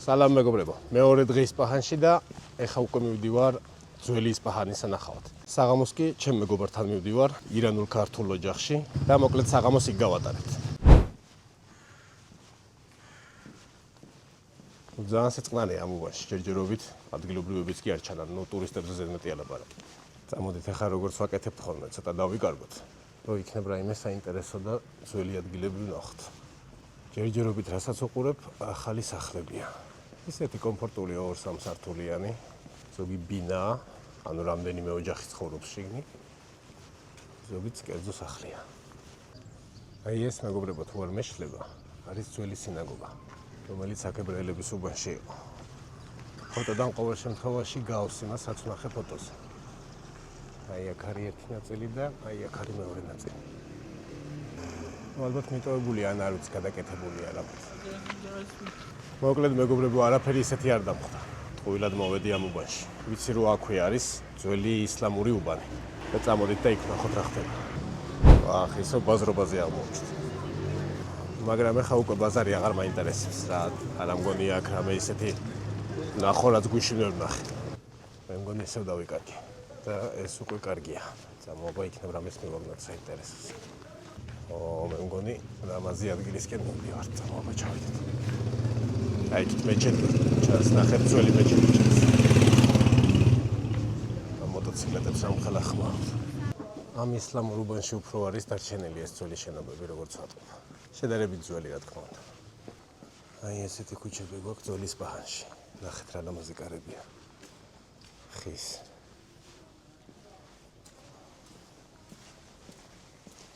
სალამ მეგობრებო, მეორე დღე ისპაჰანში და ეხა უკვე მივდივარ ძველი ისპაჰანის სანახავად. საღამოს კი ჩემ მეგობართან მივდივარ ირანულ ქართულ ოჯახში და მოკლედ საღამოს იქ გავატარებთ. ძალიან სიწყნარია ამ უბანში, ჯერჯერობით ადგილობრივებიც კი არ ჩანან, ტურისტებზე ზედმეტი ალაპარაკი. წამოდით ეხა როგორც ვაკეთებ ხოლმე, ცოტა დავიკარგოთ, რომ იქნებ რაიმე საინტერესო და ძველი ადგილები ვნახოთ. ჯერჯერობით რასაც უყურებ, ახალი სახლებია. ისეთი კომფორტულია 2-3 სართულიანი, ზოგი ბინა, ანუ რამდენიმე ოჯახი ცხოვრობს შიგნით, ზოგიც კერძო სახლია. აი ეს მეგობრებო, თუ არ მეშლება, არის ძველი სინაგოგა, რომელიც აქ ებრაელების უბანში იყო. ფოტოდან ყოველ შემთხვევაში გავს იმას, რაც ვნახე ფოტოზე. აი აქ არის ერთი ნაწილი და აი აქ არის მეორე ნაწილი. ალბათ მიტოვებული ან არ ვიცი გადაკეთებულია რაღაც. მოკლედ მეგობრებო, არაფერი ისეთი არ დამხვდა. ტყუილად მოვედი ამ უბანში. ვიცი რომ აქვე არის ძველი ისლამური უბანი. და წამოდით და იქ ვნახოთ რა ხდება. ახ, ისო ბაზრობაზე აღმოჩნდა. მაგრამ ეხა უკვე ბაზარი აღარ მაინტერესებს რა. არა მგონი აქ რამე ისეთი ნახო რაც გვიში ვერ ვნახე. მე მგონი ისევ დავიკარგე. და ეს უკვე კარგია. წამოვა იქნებ რამეს მივაგნოთ საინტერესოს. მე მგონი რამაზი ადგილისკენ მივდივარ, წამოვა ჩავიდეთ. აი ეს მეჩეთი, ჩანს ნახეთ ძველი მეჩეთი ჩანს. მოტოციკლეტებს ამხელა ხმარობთ. ამ ისლამურ უბანში უფრო არის დარჩენილი ეს ძველი შენობები, როგორც ვატყობ. შედარებით ძველი რა თქმა უნდა. აი ესეთი ქუჩები გვაქვს ძველი ისპაჰანში. ნახეთ რა ლამაზი კარებია. ხის.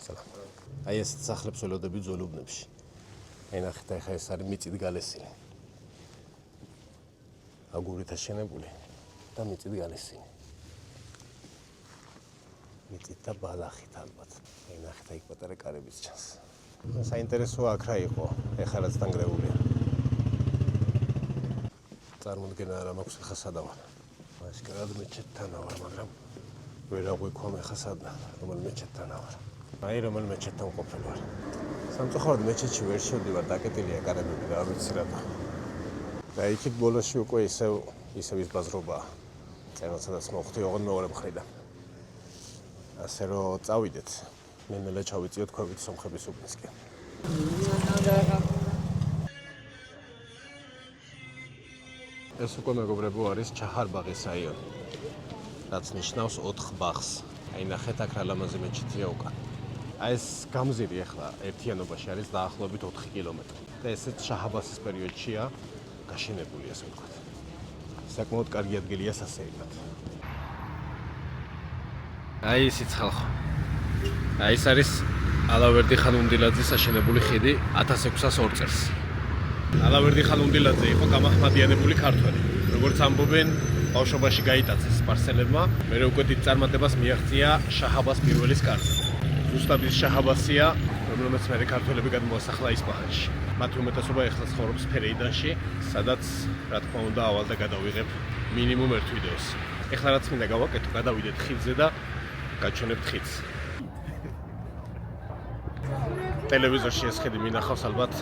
სალამ. აი ეს სახლებს ველოდები ძველ უბნებში. აი ნახეთ ახლა ეს არის მიწით გალესილი. აგურით აშენებული და მიწით გალესილი. მიწით და ბალახით ალბათ. აი ნახეთ აი პატარა კარებიც ჩანს. საინტერესოა აქ რა იყო, ეხლა რაც დანგრეულია. წარმოდგენა არ მაქვს ეხლა სადავარ. ასკარად მეჩეთთან ვარ, მაგრამ ვერ აღვიქვამ ეხლა სადა, რომელ მეჩეთთან ვარ. აი რომელ მეჩეთთან ყოფილ ვარ. სამწუხაროდ მეჩეთში ვერ შევდივარ, დაკეტილია კარებები და არ ვიცი რატო. და იქით ბოლოში უკვე ისევ ის ბაზრობაა. წერილსაც მოხდი ოღონდ მეორე მხრიდან. ასე რომ წავიდეთ. მე ნელა ჩავიწიოთ ქვევით სომხების უბნისკენ. ეს უკვე მეგობრებო არის ჩაჰარ-ბაღის რაიონი. რაც ნიშნავს 4 ბაღს. აი ნახეთ აქ რა ლამაზი მეჩეთია უკან. აი ეს გამზირი ახლა ერთიანობაში არის დაახლოებით 4 კილომეტრი. და ესეც შაჰ-აბასის პერიოდშია გაშენებული, ასე ვთქვათ. საკმაოდ კარგი ადგილია სასეირნოდ. აი ისიც ხალხო. აი ეს არის ალავერდი ხანუნდილაძის აშენებული ხიდი 1602 წელს. ალავერდი ხანუნდილაძე იყო გამაჰმადიანებული ქართველი. როგორც ამბობენ, ბავშვობაში გაიტაცეს სპარსელებმა, მერე უკვე დიდ წარმატებას მიაღწია შაჰ-აბას პირველის კარზე. ზუსტად ის შაჰ-აბასია, რომელმაც მერე ქართველები გადმოასახლა ისპაჰანში. მათი უმეტესობა ეხლა ცხოვრობს ფერეიდანში, სადაც რა თქმა უნდა ავალ და გადავიღებ მინიმუმ ერთ ვიდეოს. ეხლა რაც მინდა გავაკეთო, გადავიდეთ ხიდზე და გაჩვენებთ ხიდს. ტელევიზორში ეს ხედი მინახავს ალბათ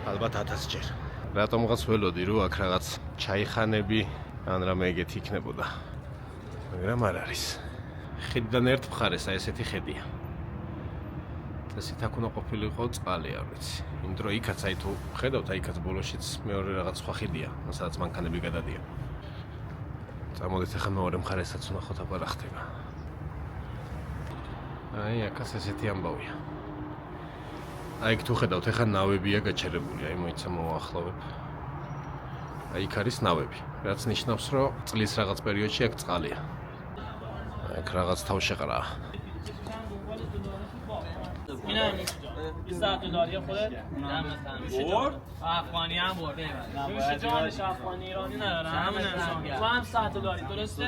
1000 ჯერ. რატომღაც ველოდი რომ აქ რაღაც ჩაიხანები ან რამე ეგეთი იქნებოდა. მაგრამ არ არის. ხიდიდან ერთ მხარეს აი ესეთი ხედია. ესეთ აქ უნდა ყოფილიყო წყალი, არ ვიცი. იმ დრო იქაც აი თუ ხედავთ, აი იქაც ბოლოშიც მეორე რაღაც სხვა ხიდია, სადაც მანქანები გადადიან. წამოდით ახლა მეორე მხარესაც ვნახოთ აბა რა ხდება. აი აქაც ესეთი ამბავია. აი თუ ხედავთ, ახლა ნავებია გაჩერებული, აი მოიცა მოვახლოვებ. აი იქ არის ნავები, რაც ნიშნავს, რომ წლის რაღაც პერიოდში აქ წყალია. აქ რაღაც თავშეყრაა. $20 خودت نمی‌خوام. افغانی هم برده. نوش جانش افغانی ایرانی نداره. همین تو هم $100 درسته؟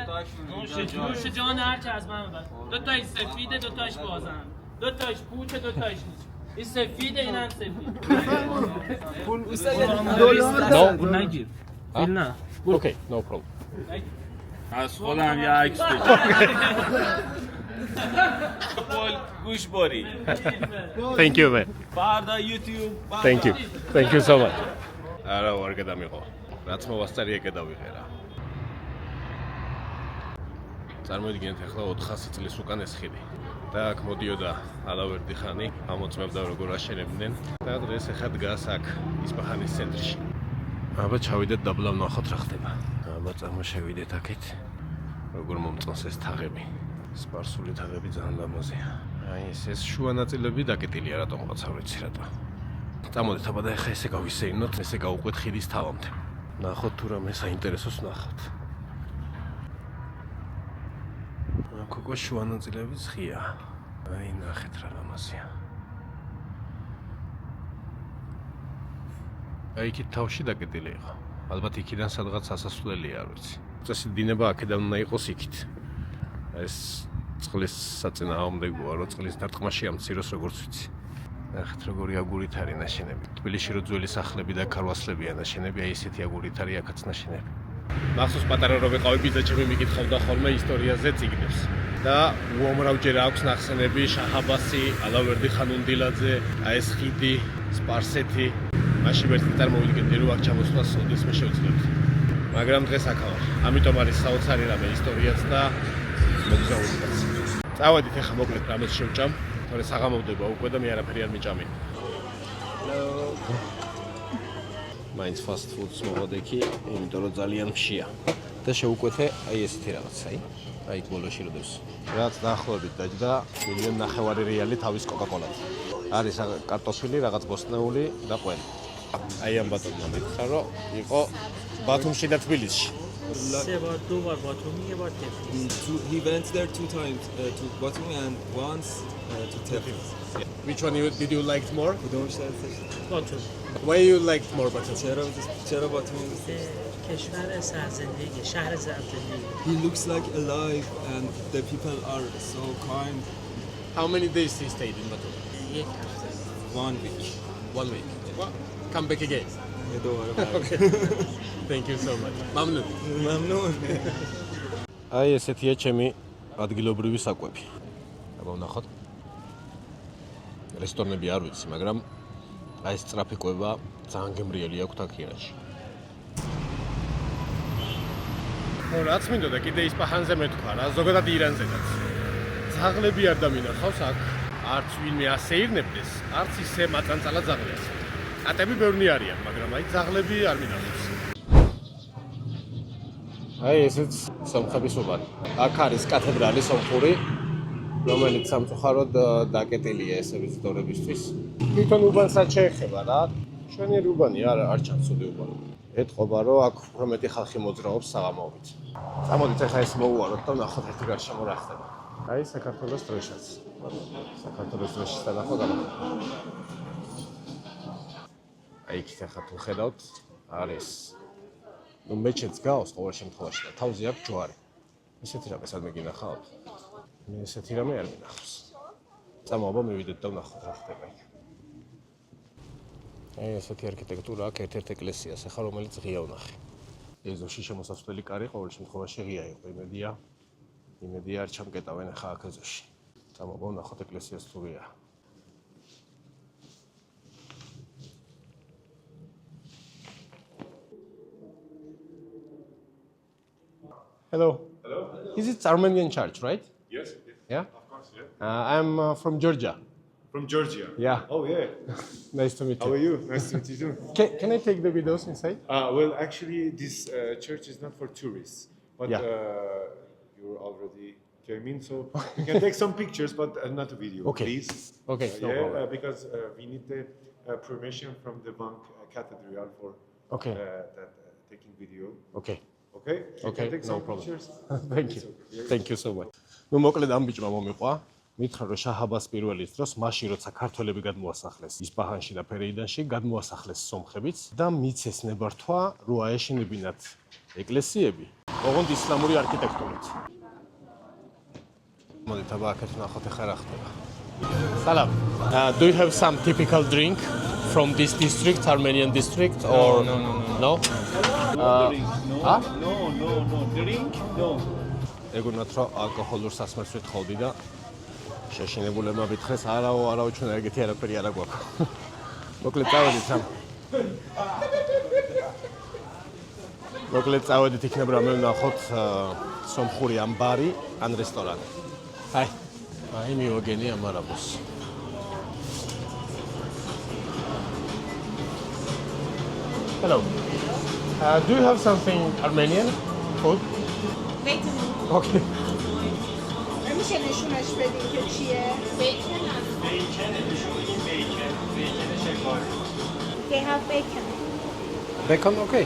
نوش جان هر چی از من ببر. دو تاش سفیده، دو تاش بازن. دو تاش پوچه، دو تاش این سفیده، این هم سفید. پول دلار پول نگیر. پول نه. اوکی، no problem. از خودم یه عکس بگیر. گوش باری. Thank you man. فردا یوتیوب. Thank you so much. არა ვარ გადამიყო. რაც მოვასწარი ეკედავიღე რა. წარმოიდგინეთ ახლა 400 წლის უკან ეს ხიდი. და აქ მოდიოდა ალავერდი ხანი, ამოწმებდა როგორ აშენებდნენ და დღეს ახლა დგას აქ ისპაჰანის ცენტრში. აბა ჩავიდეთ დაბლა ვნახოთ რა ხდება. აბა წამოშევიდეთ აქეთ. როგორ მომწონს ეს თაღები. სპარსული თაღები ძალიან ლამაზია. აი ეს შუა ნაწილები დაკეტილია რატომღაც არ ვიცი რატო. წამოდეთ აბა და ახლა ესე გავისეირნოთ, ესე გავუყვეთ ხიდის თავამდე. ნახოთ თუ რამე საინტერესოს ნახოთ. კოკო შუა ნაწილები ცხია. აი ნახეთ რა ლამაზია. აი იქით თავში დაკეტილი იყო. ალბათ იქიდან სადღაც ასასვლელია, არ ვიცი. წესი დინება აქედან უნდა იყოს იქით. ეს წყლის საწინააღმდეგოა, რომ წყლის დარტყმაში ამციროს როგორც ვიცი. ნახეთ როგორი აგურით არის ნაშენები. თბილისში რო ძველი სახლები და ქარვასლებია ნაშენები, აი ესეთი აგურით არის აქაც ნაშენები. მახსოვს პატარა რო ვიყავი ბიძაჩემი მიკითხავდა ხოლმე ისტორიაზე წიგნებს. და უამრავჯერ აქვს ნახსენები შაჰ-აბასი, ალავერდი ხანუნდილაძე, აი ეს ხიდი, სპარსეთი. მაშინ ვერც წარმოვიდგენდი რომ აქ ჩამოსვლა სოდისმე შევძლებთ. მაგრამ დღეს აქ ვარ. ამიტომ არის საოცარი რამე ისტორიაც და მოგზაურობაც. წავედით ახლა მოკლედ რამეს შევჭამ, თორე საღამოვდება უკვე და მე არაფერი არ მიჭამი. მაინც fast food-ს მოვადექი, იმიტომ რომ ძალიან მშია. და შევუკვეთე აი ესეთი რაღაც, აი ბოლოში როდოს. რაც დაახლოებით დაჯდა 1.5 რეალი თავის კოკა-კოლად. არის კარტოფილი, რაღაც ბოსტნეული და ყველი. აი ამ ბატონმა მითხრა რომ იყო ბათუმში და თბილისში. He went there 2 times to Batumi and once to Tiflis. Which one did you like more? باتوم Why you liked more Batum? چرا Batumi? کشور سرزندگی شهر سرزندگی He looks like alive and the people are so kind. How many days he stayed in Batum? یک هفته 1 week. 1 week. Come back again. Okay. Thank you so much. ممنون. ممنون. აი ესეთია ჩემი ადგილობრივი საკვები. აბა ვნახოთ. რესტორნები არ ვიცი, მაგრამ აი ეს სწრაფი კვება ძალიან გემრიელი აქვს აქ ირანში. რაც მინდოდა კიდე ისპაჰანზე მეთქვა რა, ზოგადად ირანზედაც. ძაღლები არ დამინახავს აქ, არც ვინმე ასეირნებდეს, არც ისე მაწანწალა ძაღლებს. კატები ბევრი არიან, მაგრამ აი ძაღლები არ მინახავს. აი ესეც სომხების უბანი. აქ არის კათედრალი სომხური, რომელიც სამწუხაროდ დაკეტილია ესე ვიზიტორებისთვის. თვითონ უბანსაც შეეხება რა. ჩვენი უბანი არ ჩანს უდე უბანი. ეთყობა რომ აქ უფრო მეტი ხალხი მოძრაობს საღამოობით. წამოდით ახლა ეს მოვუაროთ და ნახოთ ერთი გარშემო რა ხდება. აი საქართველოს დროშაც. საქართველოს დროშის თანახმად გამოვიდა. აი იქით ახლა თუ ხედავთ არის ნუ მეჩეთს გავს ყოველ შემთხვევაში და თავზე აქვს ჯვარი. ესეთი რამე სადმე გინახავთ? მე ესეთი რამე არ მინახავს. წამოაბა მივიდეთ და ვნახოთ რა ხდება იქ. აი ესეთი არქიტექტურა აქვს ერთ-ერთ ეკლესიას, ახლა რომელიც ღია ვნახე. ეზოში შემოსასვლელი კარი ყოველ შემთხვევაში ღია იყო, იმედია არ ჩამკეტავენ ახლა აქ ეზოში. წამოაბა ვნახოთ ეკლესიას თუ ღია. Hello. Hello? Is it Armenian church, right? Yes. Yeah? Of course, yeah. I'm from Georgia. From Georgia. Yeah. Oh, yeah. Nice to meet How are you. you? Nice to meet you too. Can I take the videos inside? Well, actually, this church is not for tourists, but Yeah. You already came in, so you can take some pictures, but not a video, Okay. please. Okay, no problem. Because we need the permission from the bank cathedral for Okay. that taking video. Okay. Okay? You Okay, can take no some problem. pictures. Thank you. Thank you so much. ნუ მოკლედ ამ ბიჭმა მომიყვა. მითხრა რომ შაჰ-აბას პირველის დროს მაშინ როცა ქართველები გადმოასახლეს ისპაჰანში და ფერეიდანში, გადმოასახლეს სომხებიც და მიცეს ნებართვა რო აეშენებინათ ეკლესიები, ოღონდ ისლამური არქიტექტურით. მოდით აბა აქეთ ვნახოთ ახლა რა ხდება. Salam. Do you have some typical drink from this district, Armenian district, or No. No? Huh? No. Drink? No. ეგონათ რომ ალკოჰოლურ სასმელს ვითხოვდი და შეშინებულებმა ვითხრეს არაო ჩვენ ეგეთი არაფერი არ აგვაქვს. მოკლედ წავედით სამ. მოკლედ წავედით იქნება რომ ვნახოთ სომხური ან ბარი ან რესტორანი. აი მივაგენი ამ არაბოს. Hello. Do you have something Armenian food? Bacon. Okay. میشه نشونش بدیم که چیه؟ Bacon. They have bacon. Bacon, okay.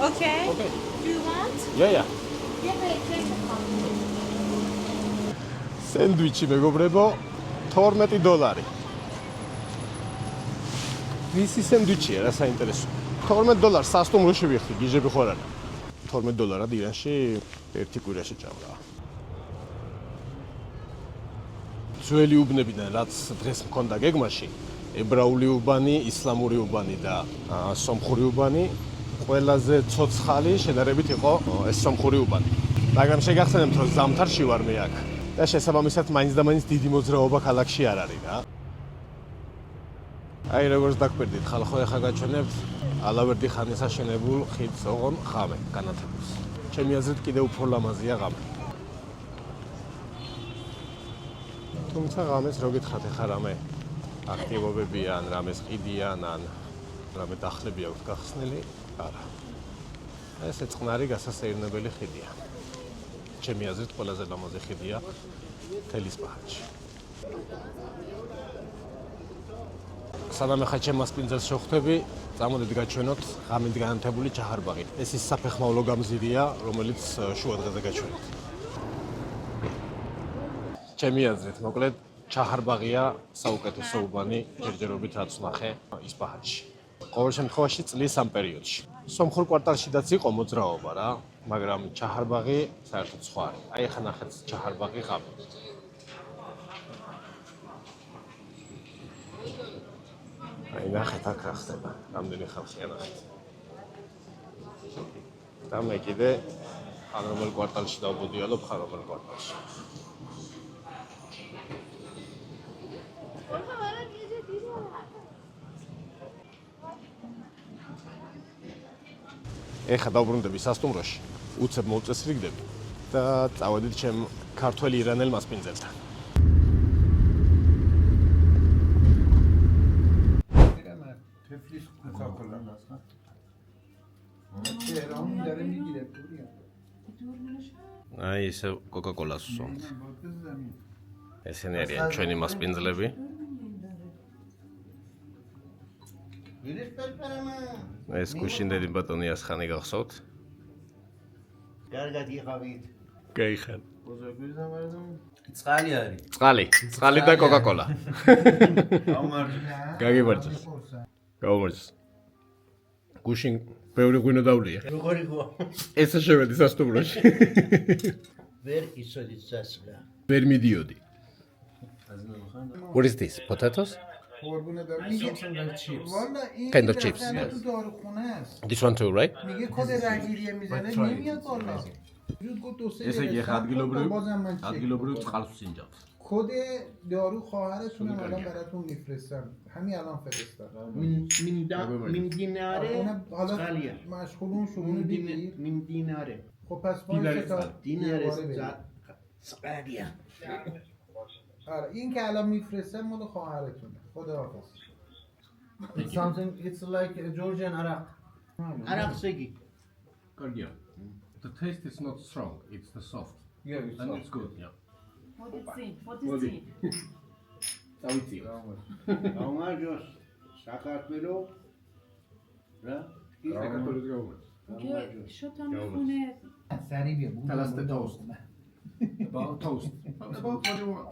Okay. Okay. Do you want? Yeah. Yeah, bacon. სენდვიჩი მეგობრებო $12. ვისი სენდვიჩია რა საინტერესო. $12 სასტუმროში ვიხდი, გიჟები ხო არა. $12 ირანში ერთი კვირაში ჭამდა. ძველი უბნებიდან რაც დღეს მქონდა გეგმაში, ებრაული უბანი, ისლამური უბანი და სომხური უბანი, ყველაზე ცოცხალი შედარებით იყო ეს სომხური უბანი. მაგრამ შეგახსენებთ რომ ზამთარში ვარ მე აქ. და შესაბამისად მაინც და მაინც დიდი მოძრაობა ქალაქში არ არის რა. აი როგორც დაგკვირდით, ხალხო ეხა გაჩვენებთ ალავერდი ხანის აშენებულ ხიდს ოღონ ღამე განათებულს. ჩემი აზრით კიდევ უფრო ლამაზია ღამე. თუმცა ღამეს რო გითხრათ ეხა რამე აქტივობები ან რამეს ყიდიან ან რამე დახლები აქვს გახსნილი, არა. ეს წყნარი გასასეირნებელი ხიდია. ჩემი აზრით ყველაზე ლამაზი ხიდია თელის პაჰაჩი. სანამ ახლა ჩემ მასპინძელს შევხვდები, წამოდით გაჩვენოთ ღამით განათებული ჩაჰარბაღი. ეს ის საფეხმავლო გამზირია, რომელიც შუა დღეზე გაჩვენეთ. ჩემი აზრით, მოკლედ ჩაჰარბაღია საუკეთესო უბანი ჯერჯერობით რაც ვნახე ისპაჰანში. ყოველ შემთხვევაში წლის ამ პერიოდში. სომხურ კვარტალშიდაც იყო მოძრაობა რა, მაგრამ ჩაჰარბაღი საერთოდ სხვა არის. აი ახლა ნახეთ ჩაჰარბაღი ღამე. აი ნახეთ აქ რა ხდება, რამდენი ხალხია ნახეთ. და მე კიდე ხან რომელ კვარტალში დავბოდიალობ, ხან რომელ კვარტალში. ეხა დავბრუნდები სასტუმროში, უცებ მოვწესრიგდები და წავედით ჩემ ქართველ ირანელ მასპინძელთან. აი ესე კოკაკოლას ვსვამთ. ესენი არიან ჩვენი მასპინძლები. ეს გუშინდელი ბატონი ასხანი გახსოვთ? კარგად იყავით. გაიხარ. წყალი არის. წყალი და კოკაკოლა. გამარჯვება. გაგიმარჯოს. გაუმარჯოს. გუშინ ბევრი ღვინო დავლია. როგორი გო? ესე შევედი სასტუმროში. ვერ ისოდი წასვლა. ვერ მიდიოდი. What is this? Potatoes? Kind of chips. Yes. This one too, right? ესე იგი ხა ადგილობრივ წყალს ვსინჯავთ. کد دارو خواهرتون الان براتون میفرستم همین الان فرستم من دیناره حالا مشغولون شمونه بگیر من دیناره خب پس وایسا تا دیناره سقالیا آره این که الان میفرستم مال خواهرتونه خداحافظ something it's like Georgian Arab Arab segi Kargia. The taste is not strong, it's the soft. Yeah, and it's good, yeah. What is it? Davitsi. გამარჯოს საქართველო რა საქართველოს გაუმარჯოს. შოთა მიხუნე سریع بیا Tell us the toast. About toast. About what you want.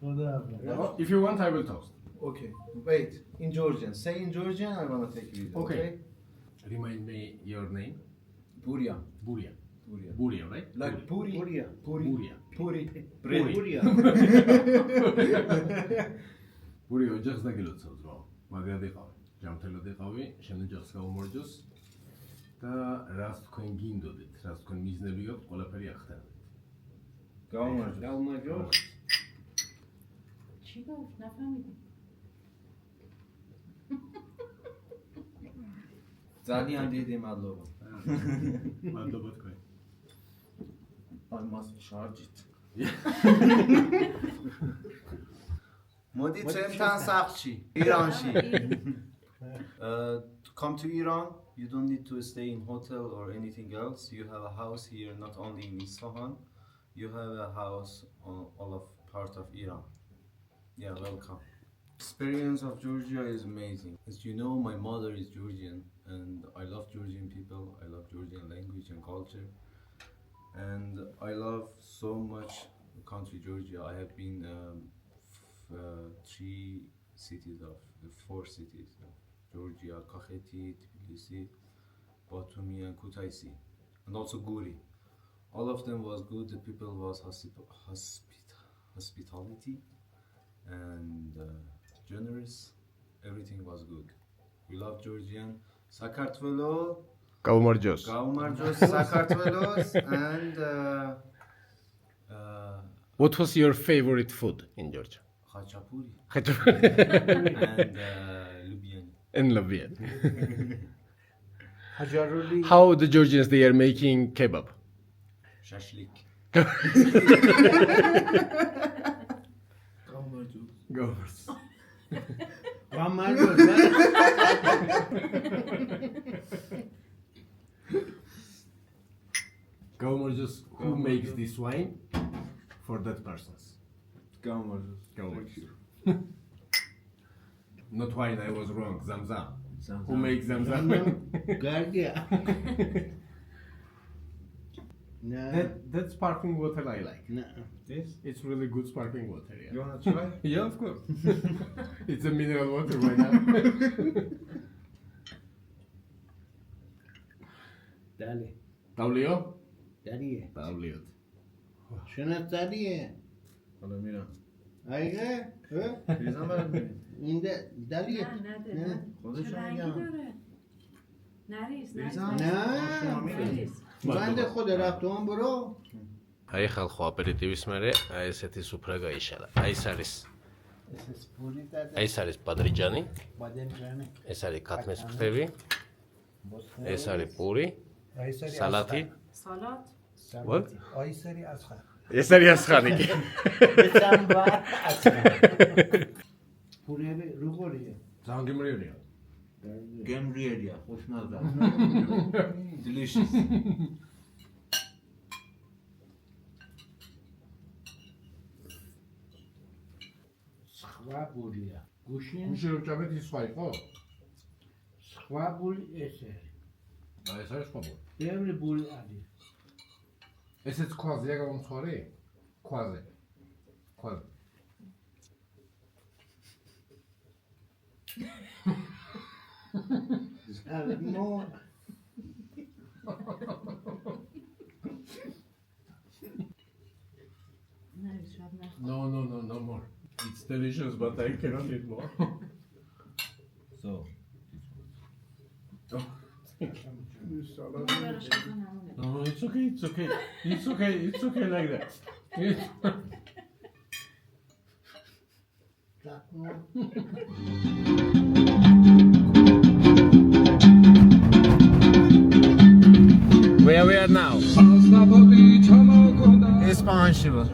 خداحافظ If you want, I will toast. Okay, wait. In Georgian. Say in Georgian, I want to take you. Okay. Remind me your name. Buria. Buria. Buria. Buria, right? Like Puri. Buria. Buria. Puri. Buria Buria ოჯახს დაგილოცავთ რა. მაგრად იყავი. ჯამთელად იყავი, შენ ოჯახს გაუმორჯოს და რას თქვენ გინდოდეთ, რას თქვენ მიზნები გაქვთ, ყველაფერი ახდენთ. გამარჯოს ჩი გაქვს ნაფამიდი ძალიან დიდი მადლობა. მადლობა თქვენ. I must charge it. მოდით ჩემთან სახლში, ირანში. To come to Iran, you don't need to stay in hotel or anything else. You have a house here, not only in Isfahan. You have a house on all of part of Iran. Yeah, welcome. Experience of Georgia is amazing. As you know, my mother is Georgian, and I love Georgian people. I love Georgian language and culture, and I love so much the country Georgia. I have been 4 cities of Georgia: Kakheti, Tbilisi, Batumi, and Kutaisi, and also Guri. All of them was good. The people was hospitality and generous. Everything was good. We love Georgian. Sakartvelo, Kaumorjos. Sakartvelos, and What was your favorite food in Georgia? Khachapuri Khachapuri and Lubian. and Libyan. Hajaruli. How the Georgians they are making kebab? Shashlik. Govers. Govers who makes this wine for that persons? Govers. Not wine, I was wrong. Zamzam. Who makes Zamzam? Gardia. That sparkling water I like. No. Yes, it's really good sparkling water. Yeah. You wanna try? Yeah, of course. It's a mineral water right now. Dali. Tavlio? Daliye. Tavlio. Şuna daliye. حالا میرم. Ayge. ریزم برات می‌بینی. İnde daliye. نده نه. نه خودشو چه رنگی میگم. داره نریز بریزم؟ نریز بنده خود رفتم برو. აი ხალხო აპერიტივის მერე აი ესეთი სუფრა გაიშალა. აი ეს არის ბადრიჯანი, ეს არის ქათმის ფრთები, ეს არის პური, სალათი. سالات What? آیسری اسخر ეს არის ასხანი. پوریه رو خوریه. ძალიან გემრიელია. گمریه خوشمزه. Delicious. სხვა ბურია. გუშინ გუში რო ჭამეთ ის სხვა იყო? სხვა ბური ესე. აი ეს არის სხვა ბური. ბევრი ბური არის. ესეც ქვაზეა გამომწვარი? ქვაზე. ქვაზე. No. نریز شاید نه No more. It's delicious, but I cannot eat more. So. No, it's okay, it's okay. It's okay, it's okay like that. Where we are now? اسپانشی بود.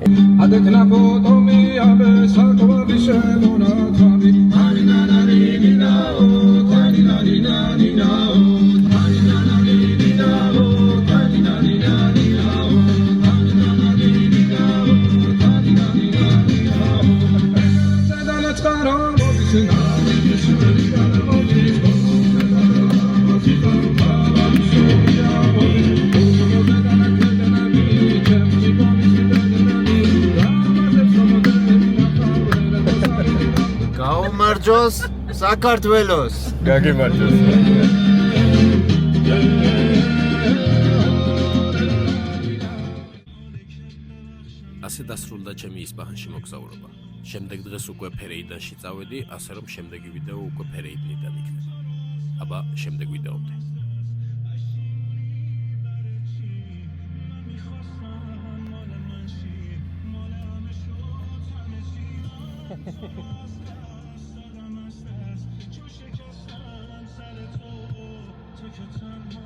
გაუმარჯოს საქართველოს. გაგიმარჯოს. ასე დასრულდა ჩემი ისპაჰანში მოგზაურობა. შემდეგ დღეს უკვე ფერეიდანში წავედი, ასე რომ შემდეგი ვიდეო უკვე ფერეიდნიდან იქნება. აბა, შემდეგ ვიდეომდე. تو که تنها